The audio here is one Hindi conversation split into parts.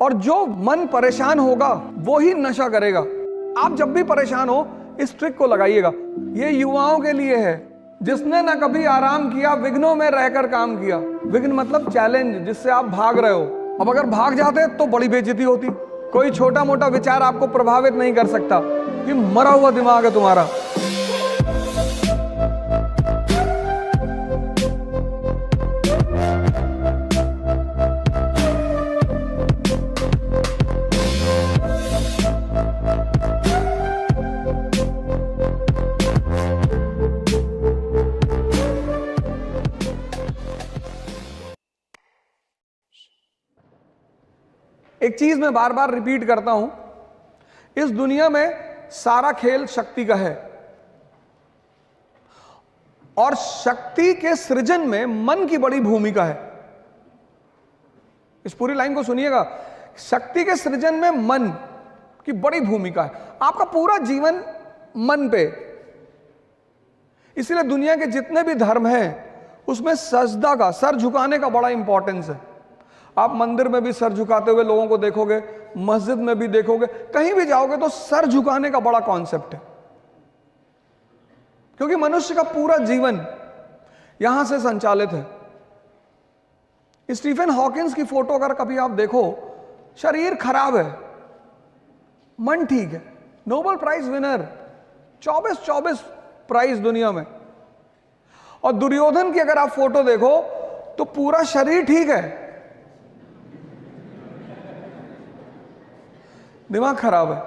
और जो मन परेशान होगा वो ही नशा करेगा। आप जब भी परेशान हो इस ट्रिक को लगाइएगा। ये युवाओं के लिए है, जिसने ना कभी आराम किया, विघ्नों में रहकर काम किया। विघ्न मतलब चैलेंज, जिससे आप भाग रहे हो। अब अगर भाग जाते तो बड़ी बेइज्जती होती। कोई छोटा मोटा विचार आपको प्रभावित नहीं कर सकता, कि मरा हुआ दिमाग है तुम्हारा। एक चीज मैं बार बार रिपीट करता हूं, इस दुनिया में सारा खेल शक्ति का है, और शक्ति के सृजन में मन की बड़ी भूमिका है। इस पूरी लाइन को सुनिएगा। शक्ति के सृजन में मन की बड़ी भूमिका है। आपका पूरा जीवन मन पे। इसलिए दुनिया के जितने भी धर्म हैं उसमें सजदा का, सर झुकाने का बड़ा इंपॉर्टेंस है। आप मंदिर में भी सर झुकाते हुए लोगों को देखोगे, मस्जिद में भी देखोगे, कहीं भी जाओगे तो सर झुकाने का बड़ा कॉन्सेप्ट है। क्योंकि मनुष्य का पूरा जीवन यहां से संचालित है। स्टीफन हॉकिंस की फोटो अगर कभी आप देखो, शरीर खराब है, मन ठीक है। नोबेल प्राइज विनर, 24 प्राइज दुनिया में। और दुर्योधन की अगर आप फोटो देखो तो पूरा शरीर ठीक है, दिमाग खराब है।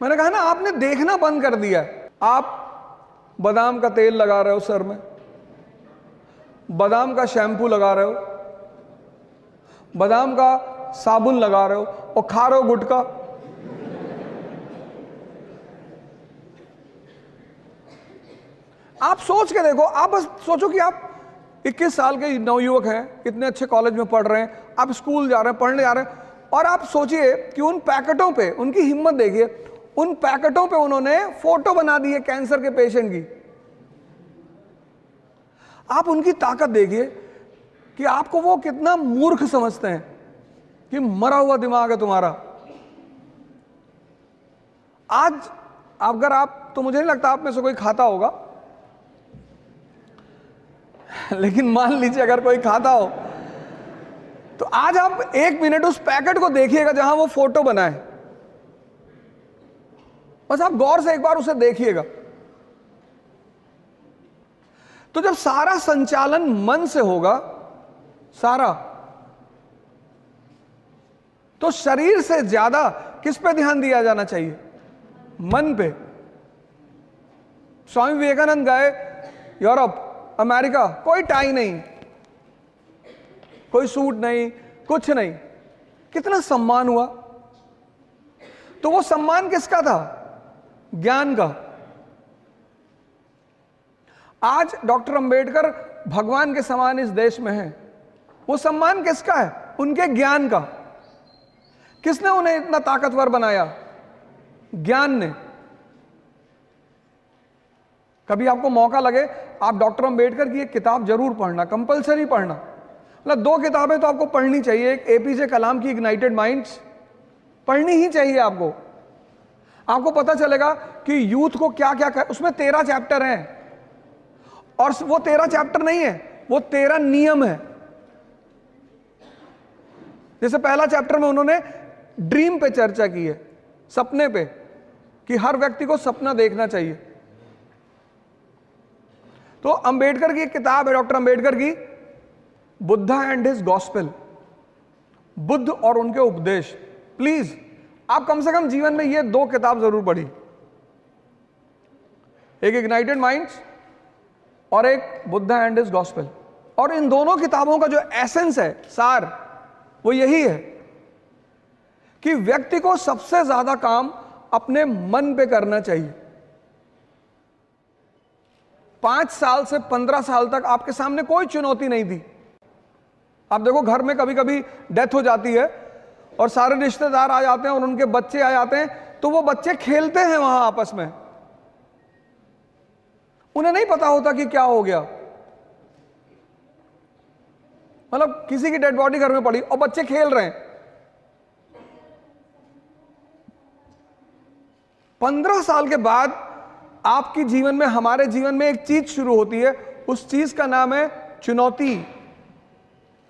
मैंने कहा ना, आपने देखना बंद कर दिया है। आप बादाम का तेल लगा रहे हो सर में, बादाम का शैम्पू लगा रहे हो, बादाम का साबुन लगा रहे हो, और खा रहे हो गुटखा। आप सोच के देखो, आप बस सोचो कि आप 21 साल के नवयुवक हैं, इतने अच्छे कॉलेज में पढ़ रहे हैं, आप स्कूल जा रहे हैं, पढ़ने जा रहे हैं, और आप सोचिए कि उन पैकेटों पे, उनकी हिम्मत देखिए, उन पैकेटों पे उन्होंने फोटो बना दी है कैंसर के पेशेंट की। आप उनकी ताकत देखिए कि आपको वो कितना मूर्ख समझते हैं, कि मरा हुआ दिमाग है तुम्हारा। आज अगर आप, तो मुझे नहीं लगता आप में से कोई खाता होगा, लेकिन मान लीजिए अगर कोई खाता हो, तो आज आप 1 मिनट उस पैकेट को देखिएगा जहां वो फोटो बना है। बस आप गौर से एक बार उसे देखिएगा। तो जब सारा संचालन मन से होगा, सारा, तो शरीर से ज्यादा किस पे ध्यान दिया जाना चाहिए? मन पे। स्वामी विवेकानंद गए यूरोप, अमेरिका, कोई टाई नहीं, कोई सूट नहीं, कुछ नहीं, कितना सम्मान हुआ। तो वो सम्मान किसका था? ज्ञान का। आज डॉक्टर अंबेडकर भगवान के समान इस देश में हैं, वो सम्मान किसका है? उनके ज्ञान का। किसने उन्हें इतना ताकतवर बनाया? ज्ञान ने। कभी आपको मौका लगे, आप डॉक्टर अंबेडकर की एक किताब जरूर पढ़ना, कंपलसरी पढ़ना। मतलब 2 किताबें तो आपको पढ़नी चाहिए। एक एपीजे कलाम की इग्नाइटेड माइंड्स, पढ़नी ही चाहिए आपको। आपको पता चलेगा कि यूथ को क्या क्या कर, उसमें 13 चैप्टर हैं, और वो 13 चैप्टर नहीं है, वो 13 नियम है। जैसे पहला चैप्टर में उन्होंने ड्रीम पे चर्चा की है, सपने पे, कि हर व्यक्ति को सपना देखना चाहिए। तो अंबेडकर की एक किताब है, डॉक्टर अंबेडकर की, Buddha and his gospel, Buddha और उनके उपदेश। प्लीज आप कम से कम जीवन में ये 2 किताब जरूर पढ़ी, एक इग्नाइटेड माइंड्स और एक बुद्धा एंड हिज गॉस्पेल। और इन दोनों किताबों का जो एसेंस है, सार, वो यही है कि व्यक्ति को सबसे ज्यादा काम अपने मन पे करना चाहिए। 5 साल से 15 साल तक आपके सामने कोई चुनौती नहीं थी। आप देखो, घर में कभी कभी डेथ हो जाती है और सारे रिश्तेदार आ जाते हैं और उनके बच्चे आ जाते हैं, तो वो बच्चे खेलते हैं वहां आपस में, उन्हें नहीं पता होता कि क्या हो गया। मतलब किसी की डेड बॉडी घर में पड़ी और बच्चे खेल रहे हैं। 15 साल के बाद आपके जीवन में, हमारे जीवन में एक चीज शुरू होती है, उस चीज का नाम है चुनौती,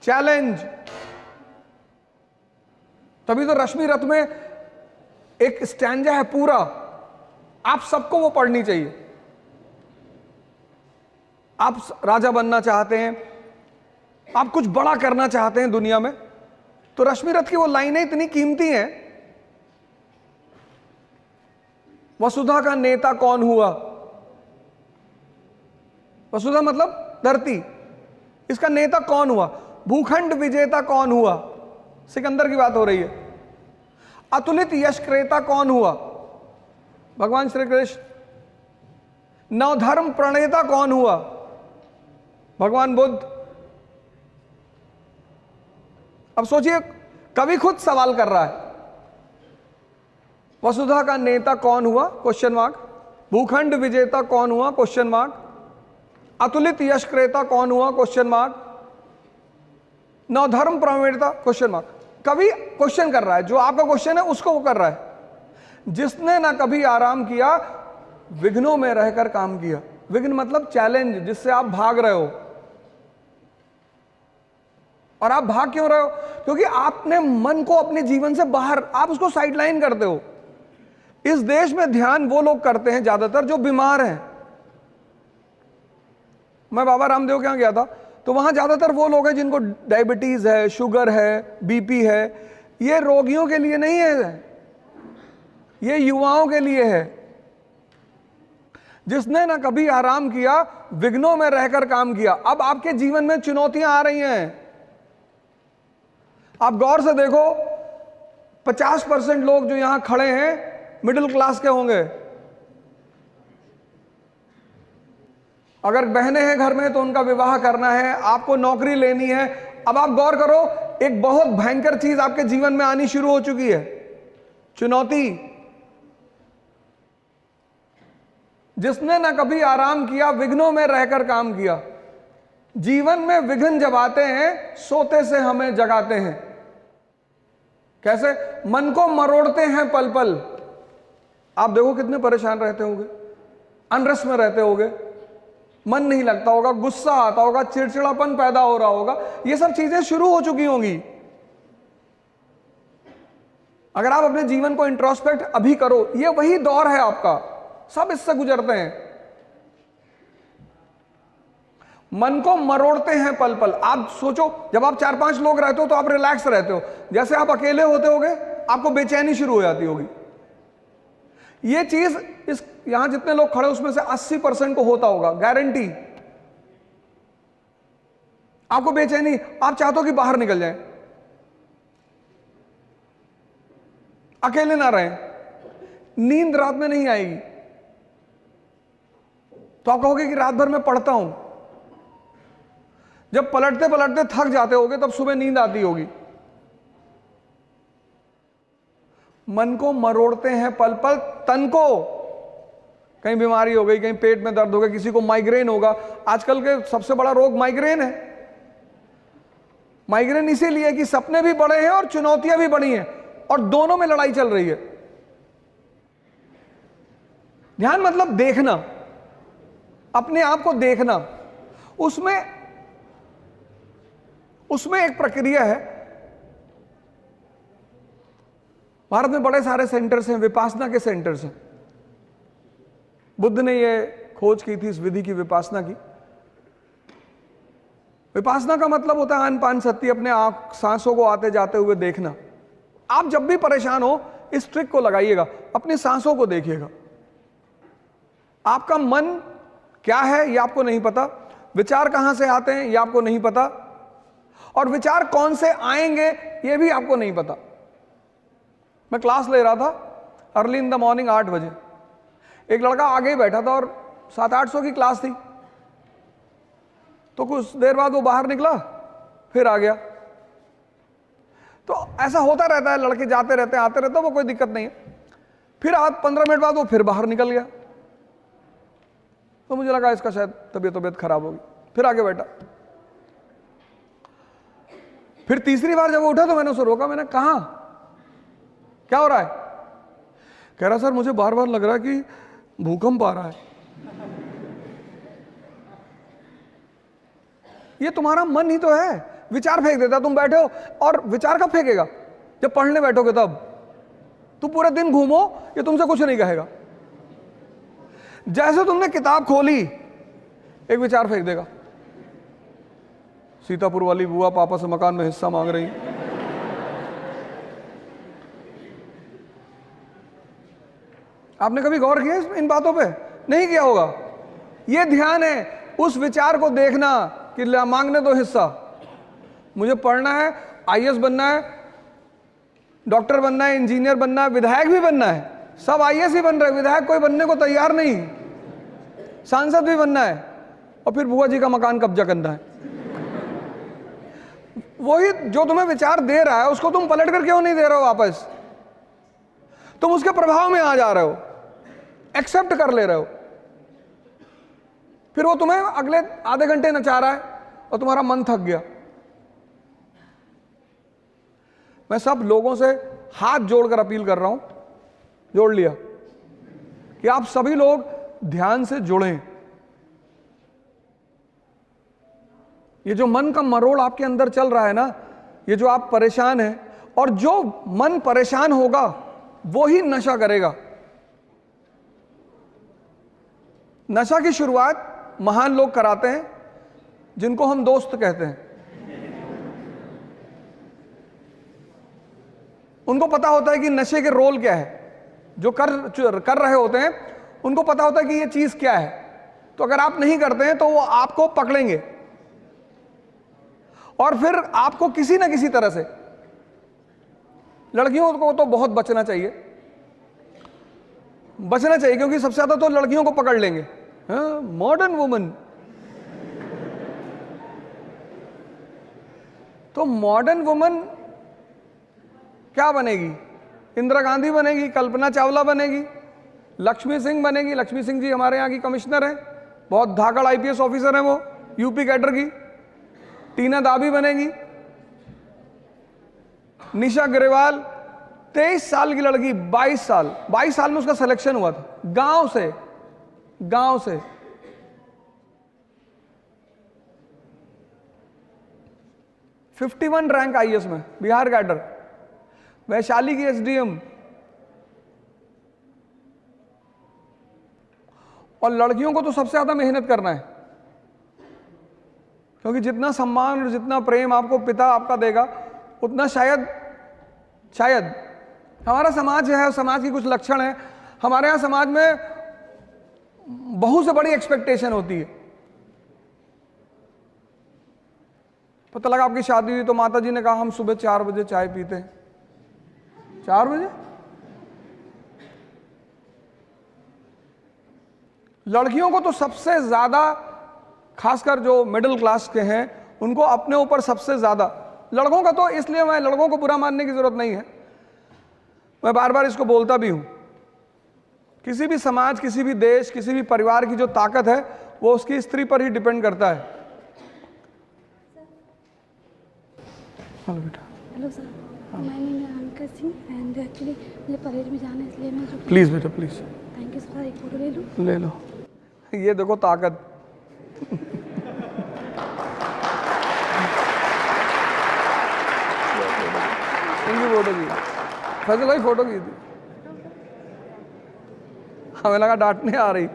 चैलेंज। तभी तो रश्मि रथ में एक स्टैंजा है पूरा, आप सबको वो पढ़नी चाहिए। आप राजा बनना चाहते हैं, आप कुछ बड़ा करना चाहते हैं दुनिया में, तो रश्मि रथ की वो लाइनें इतनी कीमती हैं। वसुधा का नेता कौन हुआ? वसुधा मतलब धरती, इसका नेता कौन हुआ? भूखंड विजेता कौन हुआ? सिकंदर की बात हो रही है। अतुलित यश क्रेता कौन हुआ? भगवान श्री कृष्ण। नवधर्म प्रणेता कौन हुआ? भगवान बुद्ध। अब सोचिए, कवि खुद सवाल कर रहा है, वसुधा का नेता कौन हुआ? Question mark. भूखंड विजेता कौन हुआ? Question mark. अतुलित यश क्रेता कौन हुआ? Question mark. नवधर्म प्रणेता? Question mark. कवि क्वेश्चन कर रहा है, जो आपका क्वेश्चन है उसको वो कर रहा है। जिसने ना कभी आराम किया, विघ्नों में रहकर काम किया। विघ्न मतलब चैलेंज, जिससे आप भाग रहे हो। और आप भाग क्यों रहे हो? क्योंकि आपने मन को अपने जीवन से बाहर, आप उसको साइडलाइन करते हो। इस देश में ध्यान वो लोग करते हैं ज्यादातर जो बीमार हैं। मैं बाबा रामदेव के यहां गया था, तो वहां ज्यादातर वो लोग हैं जिनको डायबिटीज है, शुगर है, बीपी है। ये रोगियों के लिए नहीं है, ये युवाओं के लिए है। जिसने ना कभी आराम किया, विघ्नों में रहकर काम किया। अब आपके जीवन में चुनौतियां आ रही हैं, आप गौर से देखो। 50% लोग जो यहां खड़े हैं मिडिल क्लास के होंगे। अगर बहनें हैं घर में तो उनका विवाह करना है, आपको नौकरी लेनी है। अब आप गौर करो, एक बहुत भयंकर चीज आपके जीवन में आनी शुरू हो चुकी है, चुनौती। जिसने ना कभी आराम किया, विघ्नों में रहकर काम किया। जीवन में विघ्न जब आते हैं, सोते से हमें जगाते हैं। कैसे? मन को मरोड़ते हैं पल पल। आप देखो कितने परेशान रहते होंगे, अनरेस्ट में रहते होंगे, मन नहीं लगता होगा, गुस्सा आता होगा, चिड़चिड़ापन पैदा हो रहा होगा। ये सब चीजें शुरू हो चुकी होंगी। अगर आप अपने जीवन को इंट्रोस्पेक्ट अभी करो, ये वही दौर है आपका, सब इससे गुजरते हैं। मन को मरोड़ते हैं पल पल। आप सोचो, जब आप 4-5 लोग रहते हो तो आप रिलैक्स रहते हो। जैसे आप अकेले होते होगे, आपको बेचैनी शुरू हो जाती होगी। ये चीज इस यहां जितने लोग खड़े उसमें से 80% को होता होगा, गारंटी। आपको बेचैनी, आप चाहते हो कि बाहर निकल जाए, अकेले ना रहें, नींद रात में नहीं आएगी, तो आप कहोगे कि रात भर मैं पढ़ता हूं। जब पलटते पलटते थक जाते होगे तब सुबह नींद आती होगी। मन को मरोड़ते हैं पल पल, तन को कहीं बीमारी हो गई, कहीं पेट में दर्द हो गया, किसी को माइग्रेन होगा। आजकल के सबसे बड़ा रोग माइग्रेन है। माइग्रेन इसीलिए कि सपने भी बड़े हैं और चुनौतियां भी बड़ी हैं, और दोनों में लड़ाई चल रही है। ध्यान मतलब देखना, अपने आप को देखना। उसमें एक प्रक्रिया है। भारत में बड़े सारे सेंटर्स हैं, विपासना के सेंटर्स हैं। बुद्ध ने ये खोज की थी, इस विधि की, विपासना की। विपासना का मतलब होता है आन-पान सत्य, अपने आंख सांसों को आते जाते हुए देखना। आप जब भी परेशान हो, इस ट्रिक को लगाइएगा, अपनी सांसों को देखिएगा। आपका मन क्या है ये आपको नहीं पता, विचार कहां से आते हैं ये आपको नहीं पता, और विचार कौन से आएंगे ये भी आपको नहीं पता। मैं क्लास ले रहा था अर्ली इन द मॉर्निंग 8 बजे। एक लड़का आगे ही बैठा था और 700-800 की क्लास थी। तो कुछ देर बाद वो बाहर निकला, फिर आ गया। तो ऐसा होता रहता है, लड़के जाते रहते हैं, आते रहते हैं, वो कोई दिक्कत नहीं है। फिर 15 मिनट बाद वो फिर बाहर निकल गया। तो मुझे लगा इसका शायद तबीयत खराब होगी, फिर आगे बैठा। फिर तीसरी बार जब वो उठा तो मैंने उसे रोका, मैंने कहा क्या हो रहा है? कह रहा सर मुझे बार बार लग रहा है कि भूकंप आ रहा है। ये तुम्हारा मन ही तो है, विचार फेंक देता। तुम बैठे हो और विचार कब फेंकेगा? जब पढ़ने बैठोगे तब। तुम पूरे दिन घूमो, ये तुमसे कुछ नहीं कहेगा। जैसे तुमने किताब खोली एक विचार फेंक देगा, सीतापुर वाली बुआ पापा से मकान में हिस्सा मांग रही। आपने कभी गौर किया इन बातों पे? नहीं किया होगा। ये ध्यान है उस विचार को देखना कि मांगने दो हिस्सा। मुझे पढ़ना है, आईएएस बनना है, डॉक्टर बनना है, इंजीनियर बनना है, विधायक भी बनना है। सब आईएएस ही बन रहे, विधायक कोई बनने को तैयार नहीं, सांसद भी बनना है, और फिर बुआ जी का मकान कब्जा करना है। वही जो तुम्हें विचार दे रहा है उसको तुम पलट कर क्यों नहीं दे रहे हो वापस? तुम उसके प्रभाव में आ जा रहे हो, एक्सेप्ट कर ले रहे हो। फिर वो तुम्हें अगले आधे घंटे नचा रहा है और तुम्हारा मन थक गया। मैं सब लोगों से हाथ जोड़कर अपील कर रहा हूं, जोड़ लिया, कि आप सभी लोग ध्यान से जुड़ें। ये जो मन का मरोड़ आपके अंदर चल रहा है ना, ये जो आप परेशान हैं, और जो मन परेशान होगा वो ही नशा करेगा। नशा की शुरुआत महान लोग कराते हैं जिनको हम दोस्त कहते हैं। उनको पता होता है कि नशे के रोल क्या है। जो कर रहे होते हैं उनको पता होता है कि ये चीज क्या है। तो अगर आप नहीं करते हैं तो वो आपको पकड़ेंगे और फिर आपको किसी ना किसी तरह से, लड़कियों को तो बहुत बचना चाहिए, क्योंकि सबसे ज्यादा तो लड़कियों को पकड़ लेंगे। मॉडर्न वुमन, तो मॉडर्न वुमन क्या बनेगी? इंदिरा गांधी बनेगी, कल्पना चावला बनेगी, लक्ष्मी सिंह बनेगी। लक्ष्मी सिंह जी हमारे यहाँ की कमिश्नर हैं, बहुत धाकड़ आईपीएस ऑफिसर हैं वो, यूपी कैडर की। टीना दाबी बनेगी। निशा ग्रेवाल 23 साल की लड़की, 22 साल में उसका सिलेक्शन हुआ था, गांव से। (51) रैंक आईएएस में, बिहार कैडर। वैशाली की एसडीएम। और लड़कियों को तो सबसे ज्यादा मेहनत करना है, क्योंकि जितना सम्मान और जितना प्रेम आपको पिता आपका देगा, उतना शायद हमारा समाज है, समाज की कुछ लक्षण है। हमारे यहाँ समाज में बहू से बड़ी एक्सपेक्टेशन होती है। पता लगा आपकी शादी हुई तो माता जी ने कहा हम सुबह 4 बजे चाय पीते हैं। 4 बजे? लड़कियों को तो सबसे ज्यादा, खासकर जो मिडिल क्लास के हैं, उनको अपने ऊपर सबसे ज्यादा। लड़कों का तो, इसलिए मैं लड़कों को बुरा मानने की जरूरत नहीं है, मैं बार बार इसको बोलता भी हूं। किसी भी समाज, किसी भी देश, किसी भी परिवार की जो ताकत है वो उसकी स्त्री पर ही डिपेंड करता है। हेलो बेटा। हेलो सर, मैं अंकल सिंह एंड एक्चुअली मुझे परेड में जाना है, इसलिए मैं जो। प्लीज बेटा प्लीज। थैंक यू सर, एक फोटो ले लूँ? ले लो। ये देखो ताकत। इनकी फोटो की, फैसल भाई फोटो की थी, हमें लगा डांटने आ रही।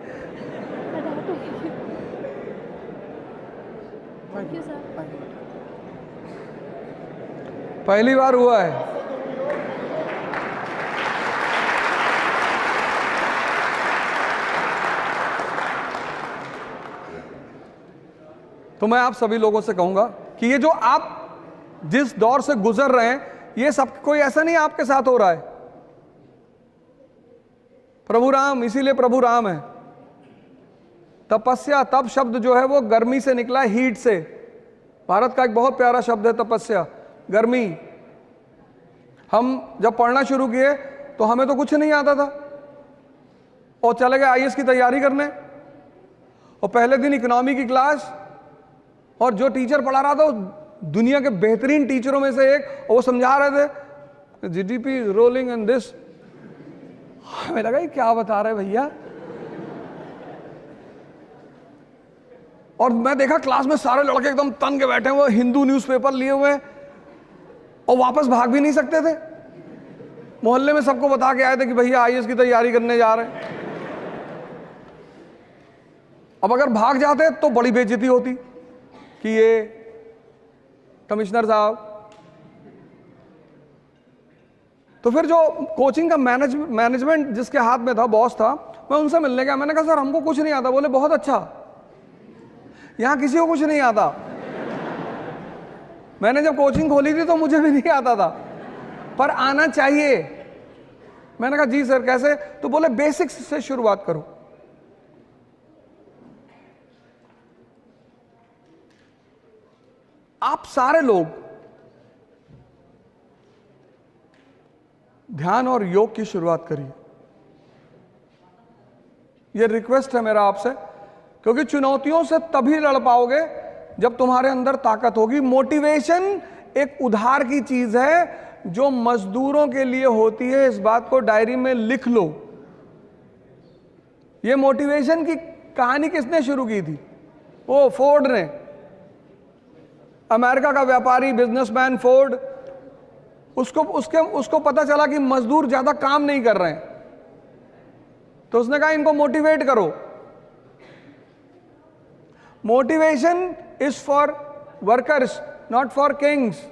Thank you sir. पहली बार हुआ है। तो मैं आप सभी लोगों से कहूंगा कि ये जो आप जिस दौर से गुजर रहे हैं, ये सब कोई ऐसा नहीं आपके साथ हो रहा है। प्रभु राम, इसीलिए प्रभु राम है। तपस्या, तप शब्द जो है वो गर्मी से निकला है, हीट से। भारत का एक बहुत प्यारा शब्द है तपस्या, गर्मी। हम जब पढ़ना शुरू किए तो हमें तो कुछ नहीं आता था, और चले गए आईएएस की तैयारी करने, और पहले दिन इकोनॉमी की क्लास, और जो टीचर पढ़ा रहा था दुनिया के बेहतरीन टीचरों में से एक, और वो समझा रहे थे जीडीपी रोलिंग इन दिस। हमें लगा ये क्या बता रहे भैया। और मैं देखा क्लास में सारे लड़के एकदम तन के बैठे हुए, हिंदू न्यूज़पेपर लिए हुए, और वापस भाग भी नहीं सकते थे। मोहल्ले में सबको बता के आए थे कि भैया आईएएस की तैयारी करने जा रहे हैं। अब अगर भाग जाते तो बड़ी बेइज्जती होती कि ये कमिश्नर साहब। तो फिर जो कोचिंग का मैनेजमेंट जिसके हाथ में था, बॉस था, मैं उनसे मिलने गया। मैंने कहा सर हमको कुछ नहीं आता। बोले बहुत अच्छा, यहां किसी को कुछ नहीं आता। मैंने जब कोचिंग खोली थी तो मुझे भी नहीं आता था, पर आना चाहिए। मैंने कहा जी सर कैसे? तो बोले बेसिक्स से शुरुआत करो। आप सारे लोग ध्यान और योग की शुरुआत करिए। यह रिक्वेस्ट है मेरा आपसे, क्योंकि चुनौतियों से तभी लड़ पाओगे जब तुम्हारे अंदर ताकत होगी। मोटिवेशन एक उधार की चीज है जो मजदूरों के लिए होती है। इस बात को डायरी में लिख लो। यह मोटिवेशन की कहानी किसने शुरू की थी? वो फोर्ड ने। अमेरिका का व्यापारी बिजनेसमैन फोर्ड, उसको पता चला कि मजदूर ज्यादा काम नहीं कर रहे हैं, तो उसने कहा इनको मोटिवेट करो। Motivation is for workers, not for Kings.